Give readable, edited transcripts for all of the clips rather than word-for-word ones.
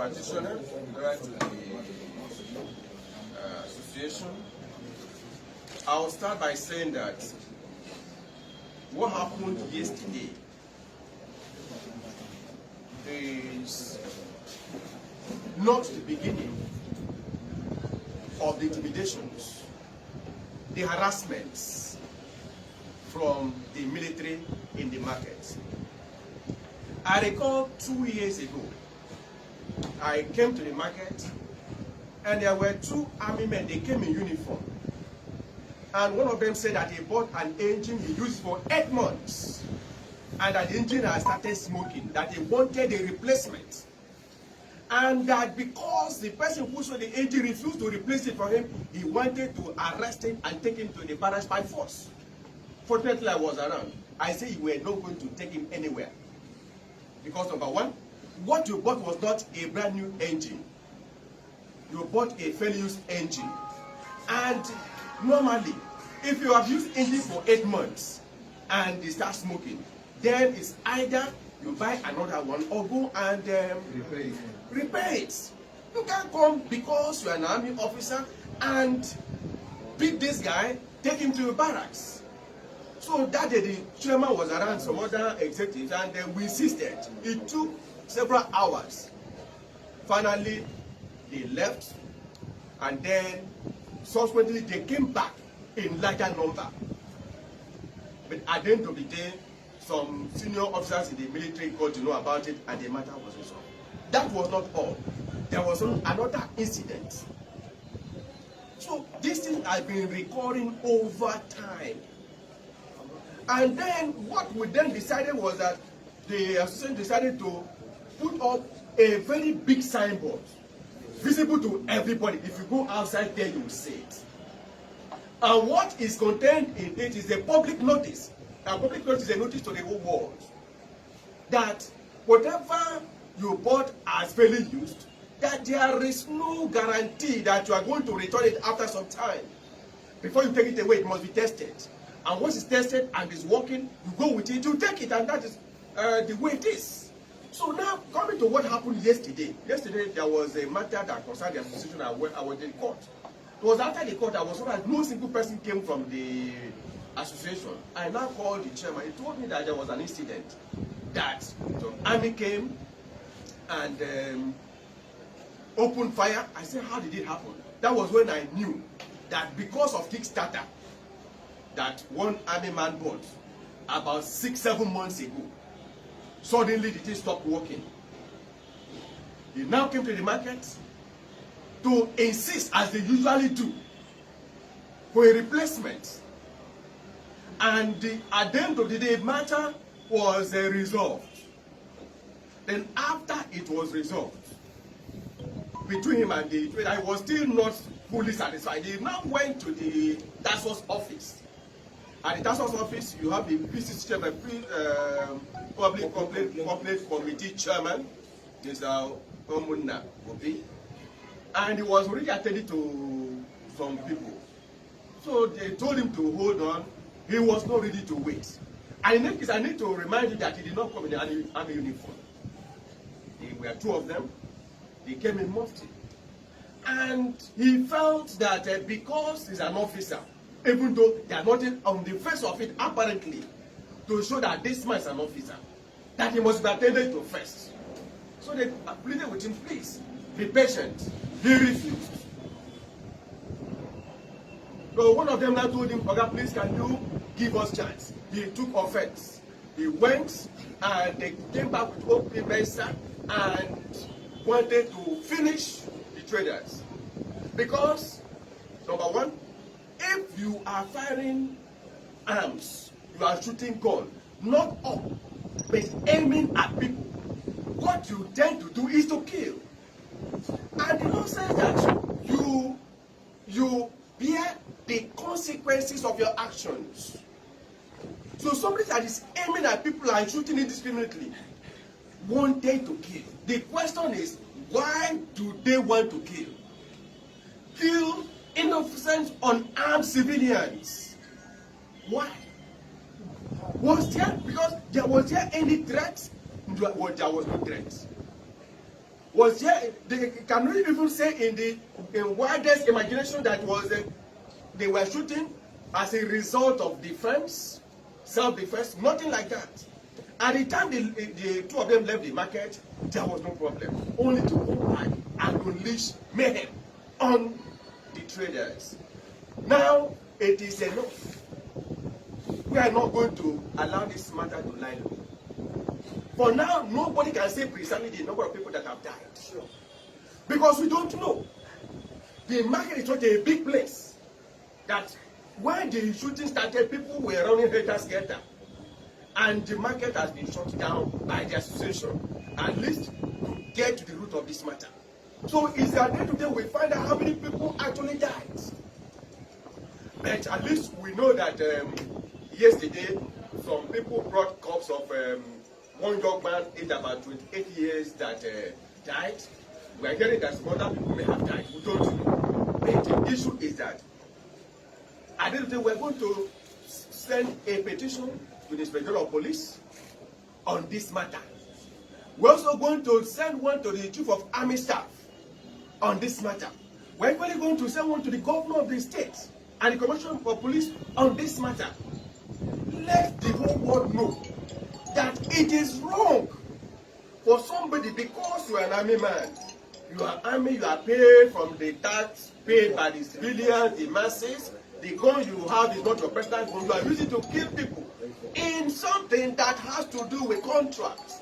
practitioner, right to the association. I'll start by saying that what happened yesterday is not the beginning of the intimidations, the harassments from the military in the market. I recall 2 years ago, I came to the market and there were 2 army men. They came in uniform. And one of them said that he bought an engine he used for 8 months. And that the engine had started smoking, that he wanted a replacement. And that because the person who sold the engine refused to replace it for him, he wanted to arrest him and take him to the barracks by force. Fortunately, I was around. I said you were not going to take him anywhere. Because number one, what you bought was not a brand new engine. You bought a fairly used engine. And normally, if you have used engine for 8 months and they start smoking, then it's either you buy another one or go and repair it. You can't come because you're an army officer and beat this guy, take him to a barracks. So that day the chairman was around, some other executives, and we insisted. It took several hours. Finally, they left, and then subsequently they came back in larger number. But at the end of the day, some senior officers in the military got to know about it, and the matter was resolved. That was not all. There was another incident. So this thing has been recurring over time. And then what we then decided was that the association decided to put up a very big signboard, visible to everybody. If you go outside there, you will see it. And what is contained in it is a public notice. A public notice is a notice to the whole world that whatever you bought as fairly used, that there is no guarantee that you are going to return it after some time. Before you take it away, it must be tested. And once it's tested and it's working, you go with it, you take it, and that is the way it is. So now, coming to what happened yesterday. Yesterday, there was a matter that concerned the association. I was in court. It was after the court, I was told that no single person came from the association. I now called the chairman. He told me that there was an incident that some army came and opened fire. I said, how did it happen? That was when I knew that because of Kickstarter, that one army man bought about 6-7 months ago, suddenly the thing stopped working. He now came to the market to insist, as they usually do, for a replacement. And at the end of the day, matter was resolved. Then after it was resolved between him and the trader, I was still not fully satisfied. He now went to the task force office. At the task force office, you have the PCC chairman, Public Complaint Committee chairman, Mr. Omunna Obi, and he was already attending to some people. So they told him to hold on. He was not ready to wait. And in that case, I need to remind you that he did not come in the army uniform. There were 2 of them. They came in mufti. And he felt that because he's an officer, even though there's nothing on the face of it apparently to show that this man is an officer, that he must be attended to first. So they pleaded with him, please, be patient. He refused. So one of them now told him, Oga, please, can you give us chance? He took offense. He went and they came back with open mesa and wanted to finish the traders. Because, number one, if you are firing arms, you are shooting gun, not up, but aiming at people, what you tend to do is to kill. And the law says that you bear the consequences of your actions. So somebody that is aiming at people and shooting indiscriminately wanted to kill. The question is, why do they want to kill? Kill innocent, unarmed civilians. Why? Was there any threat? Well, there was no threat. Was there, can we even say in the widest imagination that was they were shooting as a result of defense, self-defense? Nothing like that. At the time the two of them left the market, there was no problem. Only to go back and unleash mayhem on the traders. Now it is enough. We are not going to allow this matter to lie low. For now, nobody can say precisely the number of people that have died. Sure. Because we don't know. The market is such a big place that when the shooting started, people were running helter-skelter. And the market has been shut down by the association, at least to get to the root of this matter. So it's at the end of the day we find out how many people actually died. But at least we know that yesterday, some people brought corpse of one young man aged about 28 years that died. We are hearing that some other people may have died. We don't know. But the issue is that at the end of the day, we are going to send a petition to the Inspector of Police on this matter. We're also going to send one to the Chief of Army Staff on this matter. We're equally going to send one to the Governor of the state and the Commissioner for Police on this matter. Let the whole world know that it is wrong for somebody, because you are an army man, you are army, you are paid from the tax paid by the civilians, the masses. The gun you have is not your personal gun. You are using to kill people in something that has to do with contracts.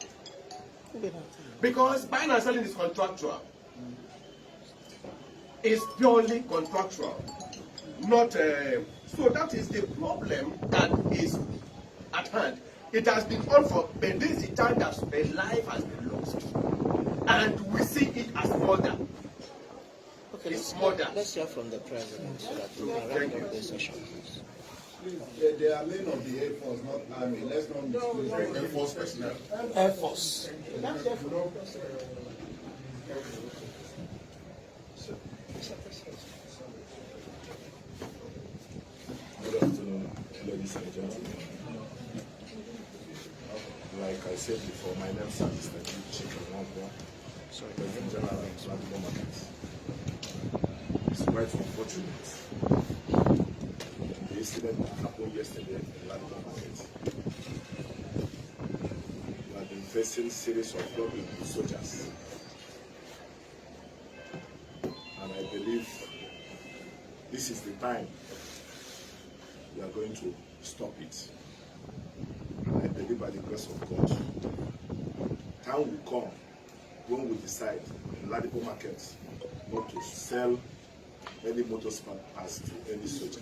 Because buying and selling is contractual. It's purely contractual. Not so that is the problem that is at hand. It has been on for, but this is the time that a life has been lost. And we see it as murder. Okay, let's hear from the president so that we can wrap up this session. Please, they are men of the Air Force, not Army. Let's not disclose Air Force personnel. Air Force. Good afternoon, ladies and gentlemen. Like I said before, my name is Mr. Njenje. Sorry, President General of Lapido-Lagos. It's quite unfortunate. The incident that happened yesterday in Lapido-Lagos. We have been facing series of problems with soldiers. And I believe this is the time we are going to stop it. I believe by the grace of God, time will come when we decide in Lapido market not to sell any motor spare parts to any soldier.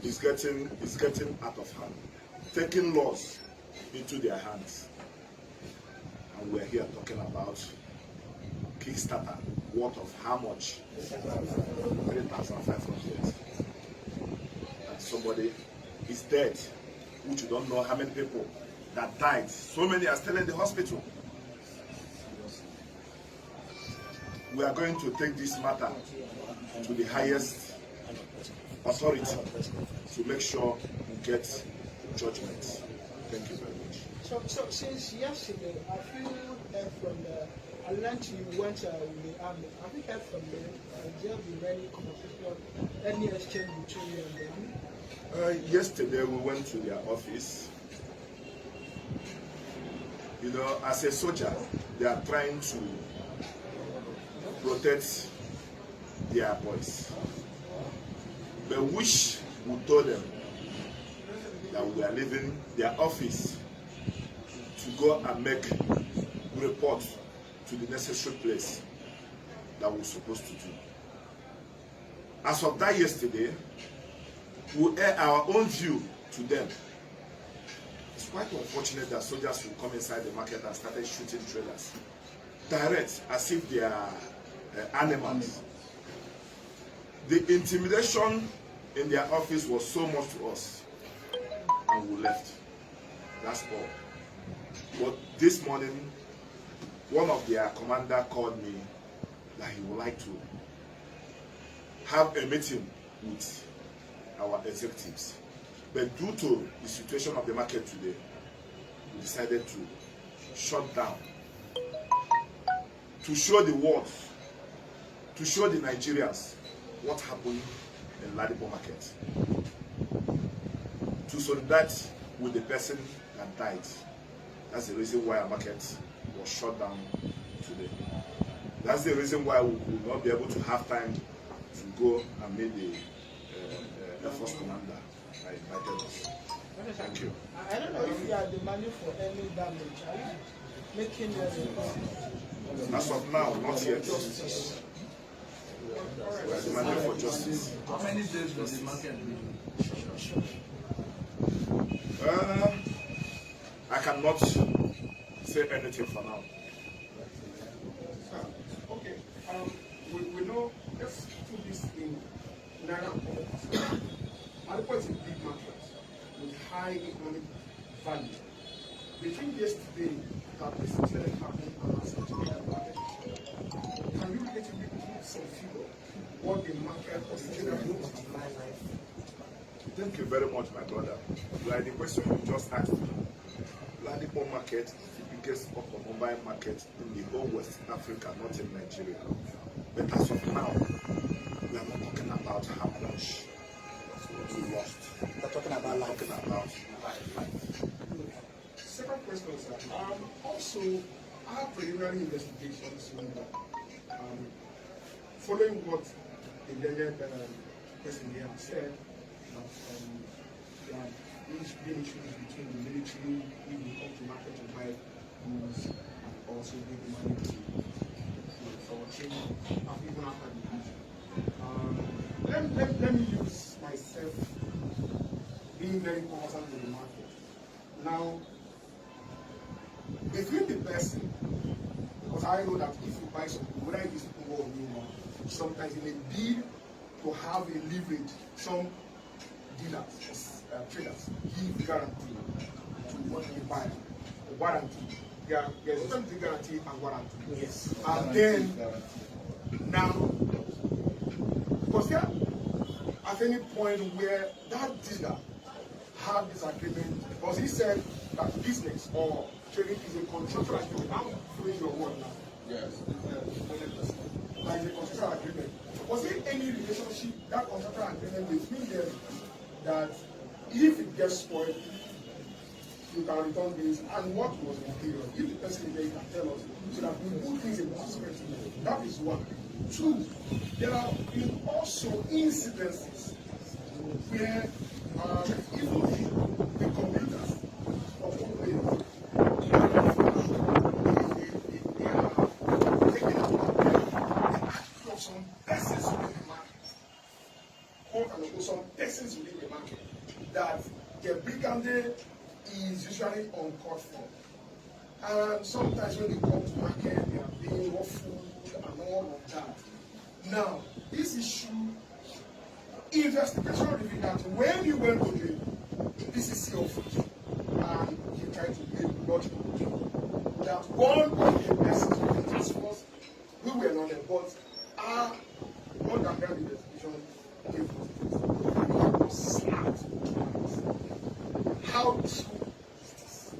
It's getting out of hand, taking laws into their hands. And we're here talking about Kickstarter, worth of how much? 3,500. And somebody is dead, which you don't know how many people that died. So many are still in the hospital. We are going to take this matter to the highest authority to make sure we get judgment. Thank you very much. So since yesterday, I heard from I learned you went in the army. Have you heard from them? There been any conversation, any exchange between you and them? Yesterday we went to their office. You know, as a soldier, they are trying to protect their boys. But wish we told them that we are leaving their office to go and make report to the necessary place that we're supposed to do. As of that yesterday, we air our own view to them. It's quite unfortunate that soldiers will come inside the market and started shooting traders direct, as if they are animals. The intimidation in their office was so much to us, and we left. That's all. But this morning, one of their commander called me that he would like to have a meeting with our executives. But due to the situation of the market today, we decided to shut down to show the world, to show the Nigerians what happened in Ladipo market, to solidarity with the person that died. That's the reason why our market was shut down today. That's the reason why we will not be able to have time to go and meet the Air Force commander that invited us. Thank you. I don't know if you are demanding for any damage. Are you making a As of now, not yet. We are demanding for justice. How many days will the market be? I cannot say anything for now. Okay, we know, let's put this in Naira context. Ladipo is a big market with high economic value. Between yesterday that this incident happened and September market, can you relatively give some figure what the market was generally life? Thank you very much, my brother. Like the question you just asked me, Ladipo market is the biggest automobile market in the whole West Africa, not in Nigeria. But as of now, we are not talking about how much we lost. We're talking about life. We're talking about life. Second question, sir. Also, our preliminary investigations following what the lled person here has said, there have been issues between the military, if they come to market to buy goods, and also give the money for training, even after the issue. Let me use myself being very important with the market. Now, between the person, because I know that if you buy something, whether it is more or new, sometimes in a bid to have a leverage, some dealers, traders, give guarantee to what you buy, a warranty. There's something guarantee and warranty. Yes. And then, now, was there at any point where that dealer had this agreement, because he said that business or trading is a contractual agreement. I'm following your word now. Yes. That is a contractual agreement. Was there any relationship, that contractual agreement between them, that if it gets spoiled, you can return this, and what was the period? If the person is there, you can tell us, so that we put things in perspective. That is one. Two, there have been also incidences where even the computers of companies, they are taking out some persons within the market, quote unquote, some persons within the market, that the brigandage is usually uncalled for. And sometimes when they come to market, they are being ruffled and all of that. Now, this issue, investigation revealed that when you went to the PCC office and you tried to make logic, that one of the persons of the task force, we were not there, but our underground investigation gave us was slapped. How true is this?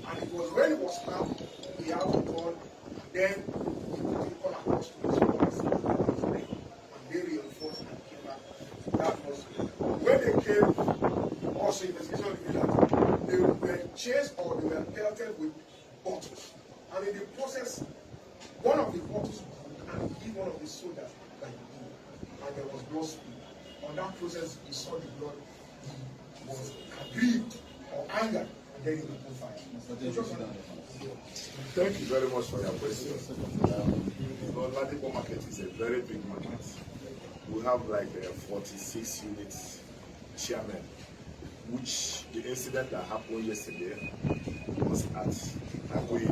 And it was when it was slapped, he had to turn, then he put it all across to his office, and they reinforced and came back. That was when they came, also investigation revealed that they were chased or they were pelted with bottles. And in the process, one of the bottles broke and hit one of the soldiers that he did. And there was blood spilled. On that process, we saw the blood. He was aggrieved or angered, and then he opened fire. Thank you very much for your question. Ladipo market is a very big market. We have like 46 units chairman, which the incident that happened yesterday was at Agui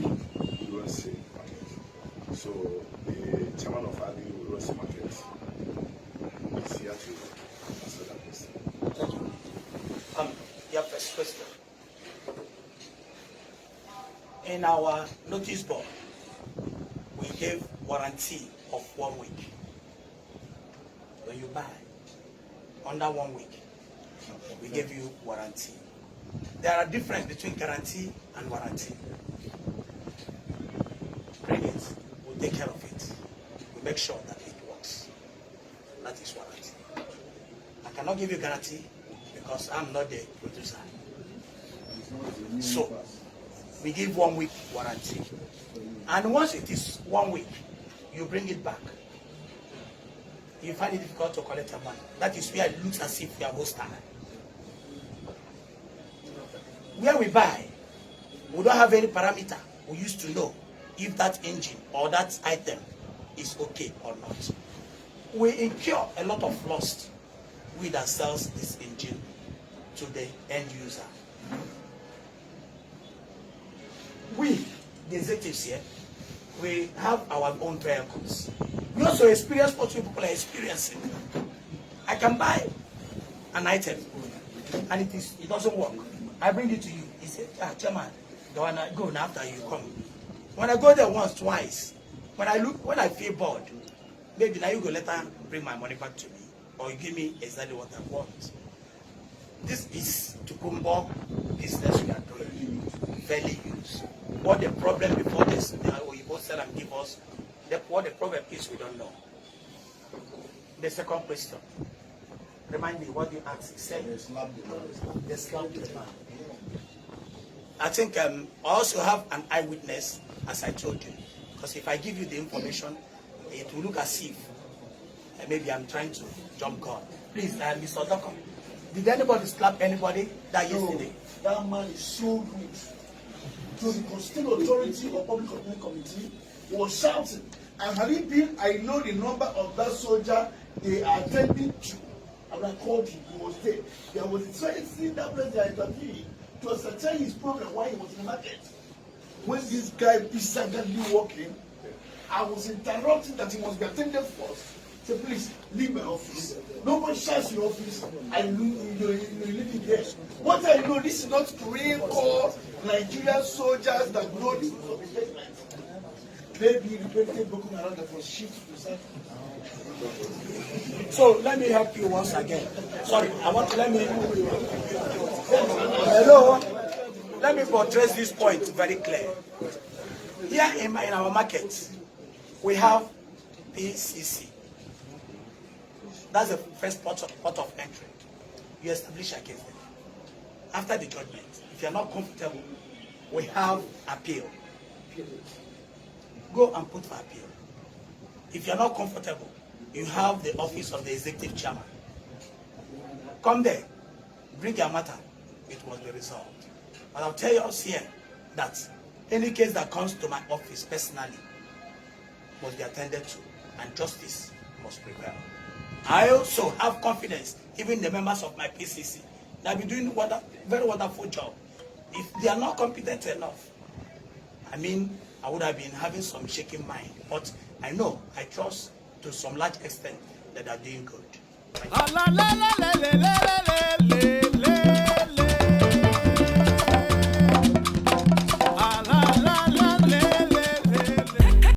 Uronsi market. So the chairman of Agui Uronsi market is here to answer that question. Thank you. Your first question. In our notice board, we gave warranty of 1 week. When you buy under 1 week, we give you warranty. There are differences between guarantee and warranty. take care of it. We make sure that it works. That is warranty. I cannot give you guarantee because I'm not the producer. So, we give 1 week warranty. And once it is 1 week, you bring it back. You find it difficult to collect your money. That is where it looks as if you are hostile. Where we buy, we don't have any parameter. We used to know if that engine or that item is okay or not. We incur a lot of loss we that sells this engine to the end user. We, the executives here, we have our own vehicles. We also experience what people are experiencing. I can buy an item and it doesn't work. I bring it to you. He said, Chairman, go now after you come. When I go there once, twice, when I feel bored, maybe now you go later bring my money back to me or you give me exactly what I want. This is Tukumbo business we are doing. Value use. What the problem before this, you both said and give us, what the problem is, we don't know. The second question. Remind me what you asked. Say the slab demand. I think I also have an eyewitness, as I told you. Because if I give you the information, it will look as if maybe I'm trying to jump gun. Please, Mr. Doko, did anybody slap anybody that yesterday? That man is so good. So the Constitutional Authority or Public Complaint Committee was shouting. And had it been, I know the number of that soldier they are attending to. And I called him, he was there. There was a trying to see that place they are interviewing to ascertain his problem while he was in the market. When this guy peaceably walking, I was interrupting that he must be attended first. Say, please, leave my office. Nobody shouts in your office. I leave it there. What I know, this is not Korean Corps, Nigerian soldiers that know this statement. Maybe repeated broken around that was shift to serve. So let me help you once again. Sorry, let me hello. Let me portray this point very clear. Here in our market, we have PCC. That's the first port of entry. You establish against them. After the judgment, if you are not comfortable, we have appeal. Go and put for appeal. If you are not comfortable, you have the office of the executive chairman. Come there, bring your matter, it must be resolved. But I'll tell you us here that any case that comes to my office personally must be attended to, and justice must prevail. I also have confidence, even the members of my PCC, that be doing a very wonderful job. If they are not competent enough, I would have been having some shaking mind. But I know, I trust to some large extent that they are doing good.